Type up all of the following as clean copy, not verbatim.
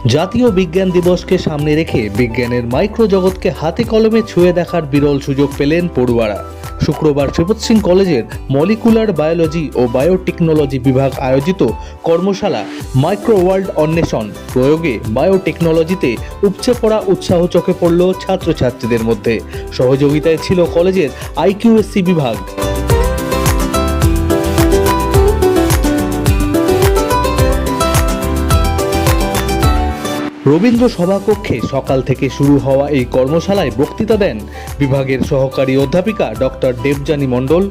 জাতীয় বিজ্ঞান দিবসকে সামনে রেখে বিজ্ঞানের মাইক্রো জগৎকে হাতে কলমে ছুঁয়ে দেখার বিরল সুযোগ পেলেন পড়ুয়ারা। শুক্রবার শ্রীপদ সিং কলেজের মলিকুলার বায়োলজি ও বায়োটেকনোলজি বিভাগ আয়োজিত কর্মশালা মাইক্রো ওয়ার্ল্ড অন্বেষণ প্রয়োগে বায়োটেকনোলজিতে উপচে পড়া উৎসাহ চোখে পড়ল ছাত্রছাত্রীদের মধ্যে। সহযোগিতায় ছিল কলেজের আইকিউএসসি বিভাগ। রবীন্দ্র সভাকক্ষে সকাল থেকে শুরু হওয়া এই কর্মশালায় বক্তৃতা দেন বিভাগের সহকারী অধ্যাপিকা ডক্টর দেবযানী মণ্ডল,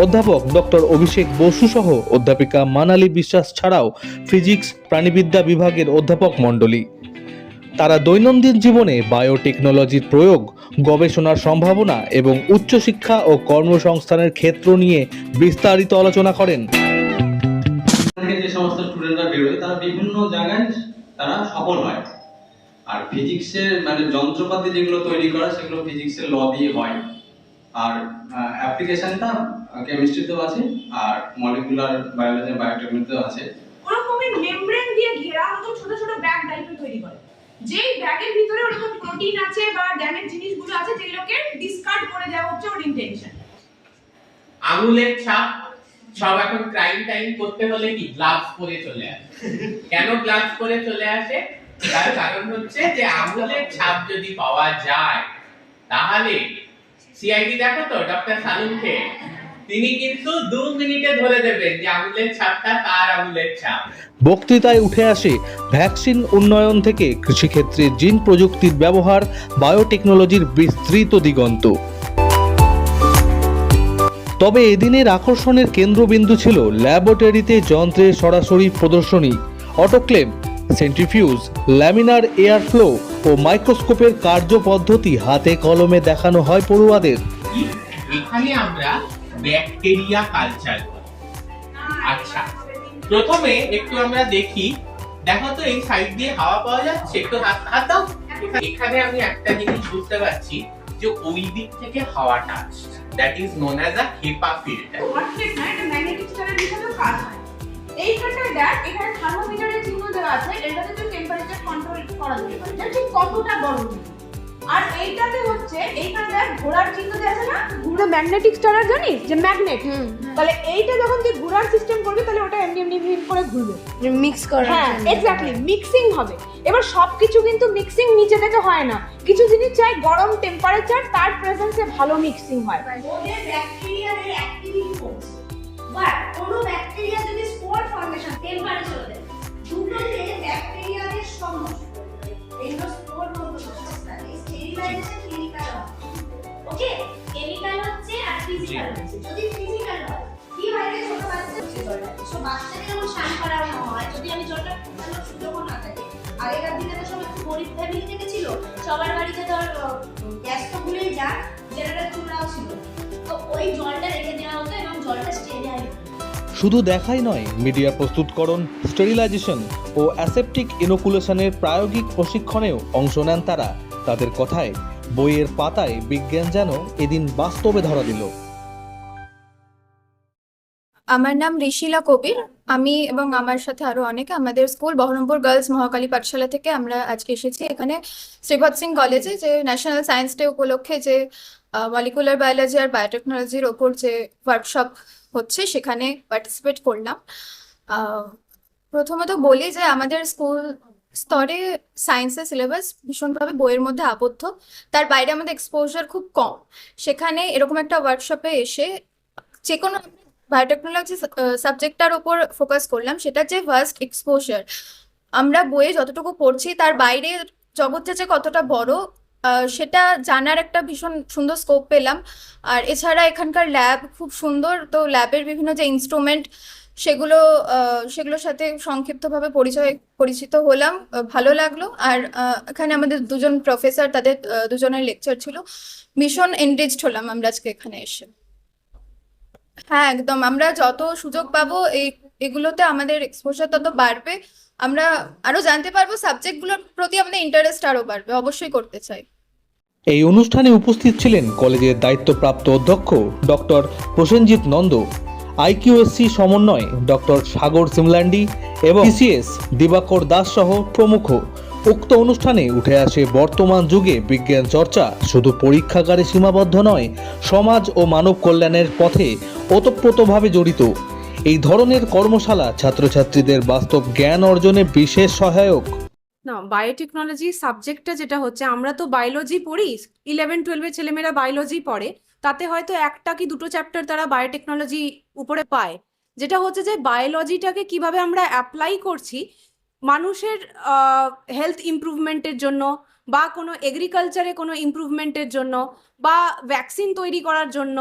অধ্যাপক ডক্টর অভিষেক বসু সহ অধ্যাপিকা মানালী বিশ্বাস ছাড়াও ফিজিক্স প্রাণীবিদ্যা বিভাগের অধ্যাপক মণ্ডলী। তারা দৈনন্দিন জীবনে বায়োটেকনোলজির প্রয়োগ, গবেষণার সম্ভাবনা এবং উচ্চশিক্ষা ও কর্মসংস্থানের ক্ষেত্র নিয়ে বিস্তারিত আলোচনা করেন। যে সমস্ত স্টুডেন্টরা বেরোয় তারা বিভিন্ন জায়গায় তারা সফল হয়। আর ফিজিক্সের মানে যন্ত্রপাতি যেগুলো তৈরি করা সেগুলো ফিজিক্সের ল দিয়ে হয়, আর অ্যাপ্লিকেশনটা কেমিস্ট্রিতেও আছে আর মলিকুলার বায়োলজি বায়োটেকনোলজিতেও আছে। ওরকমই মেমব্রেন দিয়ে ঘেরা মতো ছোট ছোট ব্যাগ টাইপের তৈরি করে, যেই ব্যাগের ভিতরে ওরকম প্রোটিন আছে বা ড্যামেজ জিনিসগুলো আছে যেগুলোকে ডিসকার্ড করে দেওয়া হচ্ছে ওর ইন্টেনশন। আঙুলের ছাপ সব এখন ক্রাইম টাইম করতে হলে কি গ্লাভস পরে চলে আসে। কেন গ্লাভস পরে চলে আসে? তার কারণ হচ্ছে যে আঙুলের ছাপ যদি পাওয়া যায় তাহলে সিআইডি দেখো তো ডক্টর সালুমকে, তিনি কিন্তু 2 মিনিটে ধরে দেবেন যে আঙুলের ছাপটা কার আঙুলের ছাপ। বক্তৃতায় উঠে আসে ভ্যাকসিন উন্নয়ন থেকে কৃষিক্ষেত্রে জিন প্রযুক্তির ব্যবহার, বায়োটেকনোলজির বিস্তৃত দিগন্ত। তবে এদিনের আকর্ষণের কেন্দ্রবিন্দু ছিল ল্যাবরেটরিতে যন্ত্রের সরাসরি প্রদর্শনী, autoclave, centrifuge, laminar air flow ও মাইক্রোস্কোপের কার্যপদ্ধতি হাতে কলমে দেখানো হয় পড়ুয়াদের। এখানে আমরা ব্যাকটেরিয়া কালচার করি। আচ্ছা, প্রথমে একটু আমরা দেখি, দেখো তো এই সাইড দিয়ে হাওয়া পাওয়া যাচ্ছে, একটু হাত দাও। এখানে আমি একটা জিনিস বুঝতে পারছি যে ওই দিক থেকে হাওয়াটা আসছে, that is known as a HEPA filter. Outlet না, এটা ম্যাগনেটিক স্টারের হিসেবে কাজ হয়। এইখানটায় দেখ, এখানে থার্মোমিটারের চিহ্ন দেওয়া আছে, এটাতে তুই টেম্পারেচার কন্ট্রোল করা যেতে পারে, যে ঠিক কতটা গরম। আর এইটাতে হচ্ছে এইখানে দেখ ঘোড়ার চিহ্ন দেওয়া আছে না, ঘুরে ম্যাগনেটিক স্টারার জানিস যে ম্যাগনেট, তাহলে এইটা যখন তুই ঘোড়ার সিস্টেম করবি তাহলে ওটা এমনি এমনি করে ঘুরবে, মিক্স করা। হ্যাঁ এক্স্যাক্টলি, মিক্সিং হবে। এবার সবকিছু কিন্তু মিক্সিং নিচে থেকে হয় না, কিছু জিনিস চাই গরম টেম্পারেচার, তার প্রেজেন্সে ভালো মিক্সিং হয়। ওদের ব্যাকটেরিয়ার অ্যাক্টিভিটি কমছে, বাট কোনো ব্যাকটেরিয়া যদি স্পোর ফর্মেশন টেম্পারেচার দেয়, দুটোতে ব্যাকটেরিয়াদের সমস্যা এগুলো স্পোর বলতে বুঝছেন। এই স্টেরিলাইজেশন কেমিক্যাল, ওকে, কেমিক্যাল হচ্ছে আর ফিজিক্যাল হচ্ছে। যদি ফিজিক্যাল হয় কি হয় রে, ছোট বাচ্চা হচ্ছে জলটা, সো বাচ্চাকে যখন স্নান করানো হয়, যদি আমি জলটা ফুটানোর সুযোগ না থাকে, আগেকার দিনে তো সব একটু গরিব ফ্যামিলি থেকে ছিল, সবার বাড়িতে ধর গ্যাস তো ভুলেই যা, জেনারেটর চুলাও ছিল, তো ওই জলটা রেখে দেওয়া হতো এবং জলটা স্টেরিলাইজ। শুধু দেখাই নয়, মিডিয়া প্রস্তুতকরণ, স্টেরিলাইজেশন ও অ্যাসেপটিক ইনোকুলেশনের প্রায়োগিক প্রশিক্ষণেও অংশ নেন তারা। তাদের কথায় বইয়ের পাতায় বিজ্ঞান যেন এদিন বাস্তবে ধরা দিল। আমার নাম ঋষিলা কবির। আমি এবং আমার সাথে আরো অনেকে আমাদের স্কুল বহরমপুর গার্লস মহাকালী পাঠশালা থেকে আমরা আজকে এসেছি এখানে শ্রীপদ সিং কলেজে, যে ন্যাশনাল সায়েন্স ডে উপলক্ষে যে মলিকুলার বায়োলজি আর বায়োটেকনোলজির ওপর যে ওয়ার্কশপ হচ্ছে সেখানে পার্টিসিপেট করলাম। প্রথমত বলি যে আমাদের স্কুল স্তরে সায়েন্সের সিলেবাস ভীষণভাবে বইয়ের মধ্যে আবদ্ধ, তার বাইরে আমাদের এক্সপোজার খুব কম। সেখানে এরকম একটা ওয়ার্কশপে এসে যে কোনো বায়োটেকনোলজি সাবজেক্টটার ওপর ফোকাস করলাম, সেটা যে ফার্স্ট এক্সপোজার। আমরা বইয়ে যতটুকু পড়ছি তার বাইরে জগৎটা যে কতটা বড় সেটা জানার একটা ভীষণ সুন্দর স্কোপ পেলাম। আর এছাড়া এখানকার ল্যাব খুব সুন্দর, তো ল্যাবের বিভিন্ন যে ইনস্ট্রুমেন্ট সেগুলোর সাথে সংক্ষিপ্তভাবে পরিচিত হলাম, ভালো লাগলো। আর এখানে আমাদের দুজন প্রফেসর, তাদের দুজনের লেকচার ছিল, ভীষণ এনরিচড হলাম আমরা আজকে এখানে এসে। হ্যাঁ একদম, আমরা যত সুযোগ পাবো এগুলোতে আমাদের এক্সপোজার তত বাড়বে, আমরা আরো জানতে পারবো, সাবজেক্টগুলোর প্রতি আমাদের ইন্টারেস্ট আরো বাড়বে, অবশ্যই করতে চাই। এই অনুষ্ঠানে উপস্থিত ছিলেন কলেজের দায়িত্বপ্রাপ্ত অধ্যক্ষ ডক্টর প্রসেনজিৎ নন্দ, আইকিউএসসি সমন্বয় ডক্টর সাগর সিমলান্ডি এবং পিসিএস দিবাকর দাস সহ প্রমুখ। উক্ত অনুষ্ঠানে উঠে আসে বর্তমান যুগে বিজ্ঞান চর্চা শুধু পরীক্ষাগারে সীমাবদ্ধ নয়, সমাজ ও মানব কল্যাণের পথে ওতপ্রোতভাবে জড়িত। এই ধরনের কর্মশালা ছাত্রছাত্রীদের বাস্তব জ্ঞান অর্জনে বিশেষ সহায়ক। না, বায়োটেকনোলজি সাবজেক্টটা যেটা হচ্ছে, আমরা তো বায়োলজি পড়ি, 11-12 ছেলেমেয়েরা বায়োলজি পড়ে, তাতে হয়তো একটা কি দুটো চ্যাপ্টার তারা বায়োটেকনোলজি উপরে পায়। যেটা হচ্ছে যে বায়োলজিটাকে কিভাবে আমরা অ্যাপ্লাই করছি মানুষের হেলথ ইমপ্রুভমেন্টের জন্য, বা কোনো এগ্রিকালচারে কোনো ইমপ্রুভমেন্টের জন্য, বা ভ্যাকসিন তৈরি করার জন্য,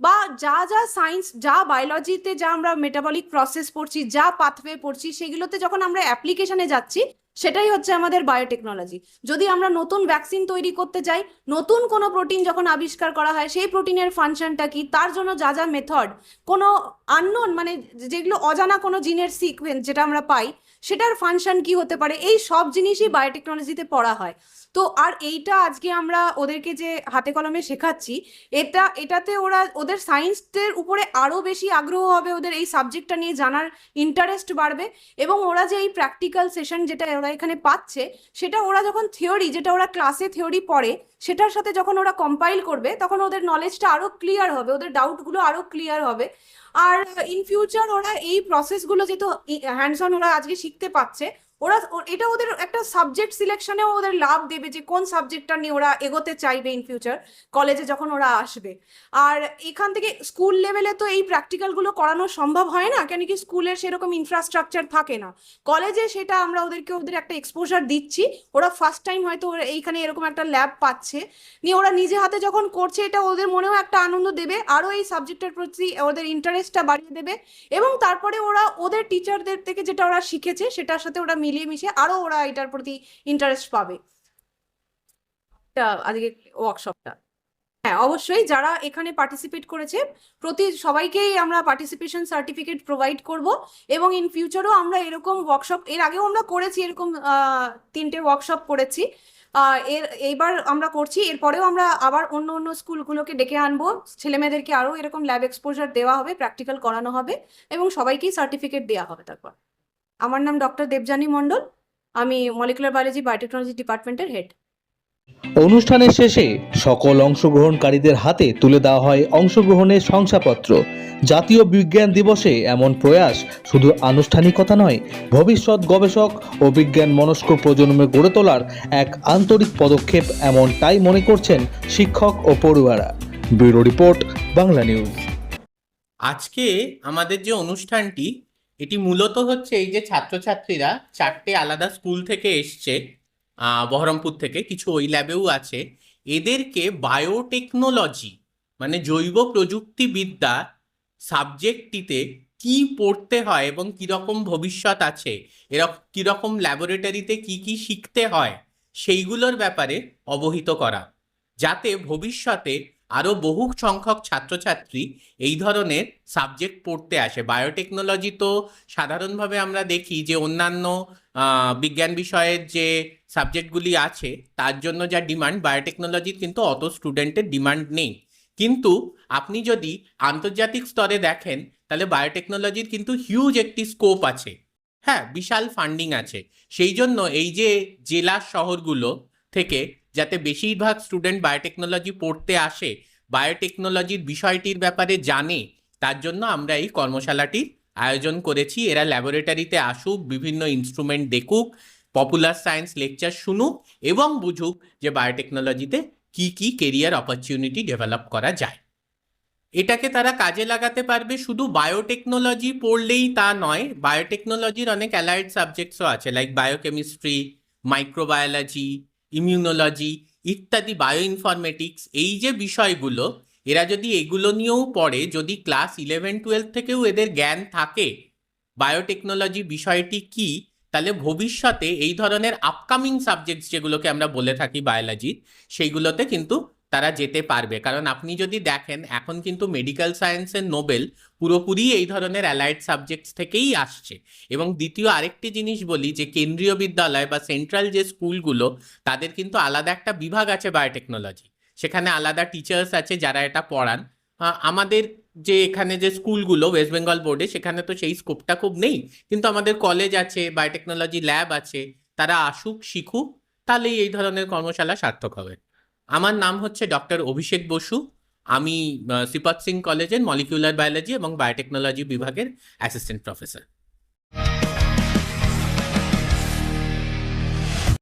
বা যা যা সায়েন্স, যা বায়োলজিতে যা আমরা মেটাবলিক প্রসেস পড়ছি, যা পাথওয়ে পড়ছি, সেগুলোতে যখন আমরা অ্যাপ্লিকেশনে যাচ্ছি, সেটাই হচ্ছে আমাদের বায়োটেকনোলজি। যদি আমরা নতুন ভ্যাকসিন তৈরি করতে যাই, নতুন কোনো প্রোটিন যখন আবিষ্কার করা হয়, সেই প্রোটিনের ফাংশনটা কি, তার জন্য যা যা মেথড, কোনো আননোন মানে যেগুলো অজানা কোনো জিনের সিকোয়েন্স যেটা আমরা পাই, সেটার ফাংশন কি হতে পারে, এই সব জিনিসই বায়োটেকনোলজিতে পড়া হয়। তো আর এইটা আজকে আমরা ওদেরকে যে হাতে কলমে শেখাচ্ছি, এটাতে ওরা ওদের সায়েন্সের উপরে আরো বেশি আগ্রহ হবে, ওদের এই সাবজেক্টটা নিয়ে জানার ইন্টারেস্ট বাড়বে, এবং ওরা যে এই প্র্যাকটিক্যাল সেশন যেটা ওরা এখানে পাচ্ছে, সেটা ওরা যখন থিওরি, যেটা ওরা ক্লাসে থিওরি পড়ে, সেটার সাথে যখন ওরা কম্পাইল করবে, তখন ওদের নলেজটা আরো ক্লিয়ার হবে, ওদের ডাউটগুলো আরো ক্লিয়ার হবে। আর ইন ফিউচার ওরা এই প্রসেসগুলো যেহেতু হ্যান্ডস অন ওরা আজকে শিখতে পাচ্ছে, এটা ওদের একটা সাবজেক্ট সিলেকশনেও ওদের লাভ দেবে, যে কোন সাবজেক্টটা নিয়ে ওরা এগোতে চাইবে ইন ফিউচার কলেজে যখন ওরা আসবে। আর এখান থেকে স্কুল লেভেলে তো এই প্র্যাকটিক্যালগুলো করানো সম্ভব হয় না, কেন কি স্কুলের সেরকম ইনফ্রাস্ট্রাকচার থাকে না। কলেজে সেটা আমরা ওদের একটা এক্সপোজার দিচ্ছি, ওরা ফার্স্ট টাইম হয়তো ওরা এইখানে এরকম একটা ল্যাব পাচ্ছে, নিয়ে ওরা নিজে হাতে যখন করছে, এটা ওদের মনেও একটা আনন্দ দেবে, আরও এই সাবজেক্টের প্রতি ওদের ইন্টারেস্টটা বাড়িয়ে দেবে, এবং তারপরে ওরা ওদের টিচারদের থেকে যেটা ওরা শিখেছে সেটার সাথে ওরা মিলিয়ে মিশে আরো ওরা এটার প্রতি ইন্টারেস্ট পাবে। আজকে ওয়ার্কশপটা, হ্যাঁ অবশ্যই যারা এখানে পার্টিসিপেট করেছে সবাইকেই আমরা পার্টিসিপেশন সার্টিফিকেট প্রোভাইড করব, এবং ইন ফিউচারও আমরা এরকম ওয়ার্কশপ, এর আগেও আমরা করেছি, এরকম 3টে ওয়ার্কশপ করেছি, এইবার আমরা করছি, এরপরেও আমরা আবার অন্য অন্য স্কুলগুলোকে ডেকে আনবো, ছেলেমেয়েদেরকে আরো এরকম ল্যাব এক্সপোজার দেওয়া হবে, প্র্যাকটিক্যাল করানো হবে, এবং সবাইকেই সার্টিফিকেট দেওয়া হবে। তারপর আমার নাম ডক্টর দেবযানী মণ্ডল, আমি মলিকুলার বায়োলজি বায়োটেকনোলজি ডিপার্টমেন্টের হেড। অনুষ্ঠানের শেষে সকল অংশগ্রহণকারীদের হাতে তুলে দেওয়া হয় অংশগ্রহণের শংসাপত্র। জাতীয় বিজ্ঞান দিবসে এমন প্রয়াস শুধু আনুষ্ঠানিকতা নয়, ভবিষ্যৎ গবেষক ও বিজ্ঞান মনস্ক প্রজন্মে গড়ে তোলার এক আন্তরিক পদক্ষেপ, এমনটাই মনে করছেন শিক্ষক ও পড়ুয়ারা। Bureau report, Bangla news. আজকে আমাদের যে অনুষ্ঠানটি, এটি মূলত হচ্ছে এই যে ছাত্রছাত্রীরা 4টে আলাদা স্কুল থেকে এসছে, বহরমপুর থেকে, কিছু ওই ল্যাবেও আছে, এদেরকে বায়োটেকনোলজি মানে জৈব প্রযুক্তিবিদ্যা সাবজেক্টটিতে কি পড়তে হয় এবং কীরকম ভবিষ্যৎ আছে, কীরকম ল্যাবরেটরিতে কি শিখতে হয়, সেইগুলোর ব্যাপারে অবহিত করা, যাতে ভবিষ্যতে আরও বহু সংখ্যক ছাত্রছাত্রী এই ধরনের সাবজেক্ট পড়তে আসে। বায়োটেকনোলজি তো সাধারণভাবে আমরা দেখি যে অন্যান্য বিজ্ঞান বিষয়ের যে সাবজেক্টগুলি আছে তার জন্য যা ডিমান্ড, বায়োটেকনোলজির কিন্তু অত স্টুডেন্টের ডিমান্ড নেই। কিন্তু আপনি যদি আন্তর্জাতিক স্তরে দেখেন, তাহলে বায়োটেকনোলজির কিন্তু হিউজ একটি স্কোপ আছে, হ্যাঁ, বিশাল ফান্ডিং আছে। সেই জন্য এই যে জেলা শহরগুলো থেকে যাতে বেশিরভাগ স্টুডেন্ট বায়োটেকনোলজি পড়তে আসে, বায়োটেকনোলজির বিষয়টির ব্যাপারে জানে, তার জন্য আমরা এই কর্মশালাটির আয়োজন করেছি। এরা ল্যাবরেটরিতে আসুক, বিভিন্ন ইনস্ট্রুমেন্ট দেখুক, পপুলার সায়েন্স লেকচার শুনুক, এবং বুঝুক যে বায়োটেকনোলজিতে কি কেরিয়ার অপরচুনিটি ডেভেলপ করা যায়। এটাকে তারা কাজে লাগাতে পারবে। শুধু বায়োটেকনোলজি পড়লেই তা নয়, বায়োটেকনোলজির অনেক অ্যালাইড সাবজেক্টসও আছে, লাইক বায়োকেমিস্ট্রি, মাইক্রোবায়োলজি, ইমিউনোলজি ইত্যাদি, বায়োইনফরমেটিক্স। এই যে বিষয়গুলো, এরা যদি এগুলো নিয়েও পড়ে, যদি ক্লাস 11-12 থেকেও এদের জ্ঞান থাকে বায়োটেকনোলজি বিষয়টি কি, তাহলে ভবিষ্যতে এই ধরনের আপকামিং সাবজেক্টস যেগুলোকে আমরা বলে থাকি বায়োলজির, সেইগুলোতে কিন্তু তারা যেতে পারবে। কারণ আপনি যদি দেখেন, এখন কিন্তু মেডিকেল সায়েন্সের নোবেল পুরোপুরি এই ধরনের অ্যালাইড সাবজেক্টস থেকেই আসছে। এবং দ্বিতীয় আরেকটি জিনিস বলি, যে কেন্দ্রীয় বিদ্যালয় বা সেন্ট্রাল যে স্কুলগুলো, তাদের কিন্তু আলাদা একটা বিভাগ আছে বায়োটেকনোলজি, সেখানে আলাদা টিচার্স আছে যারা এটা পড়ান। আমাদের যে এখানে যে স্কুলগুলো ওয়েস্ট বেঙ্গল বোর্ডে, সেখানে তো সেই স্কোপটা খুব নেই, কিন্তু আমাদের কলেজ আছে, বায়োটেকনোলজি ল্যাব আছে, তারা আসুক, শিখুক, তাহলেই এই ধরনের কর্মশালা সার্থক হবে। আমার নাম হচ্ছে ডক্টর অভিষেক বসু। আমি শ্রীপদ সিং কলেজের মলিকিউলার বায়োলজি এবং বায়োটেকনোলজি বিভাগের অ্যাসিস্ট্যান্ট প্রফেসর।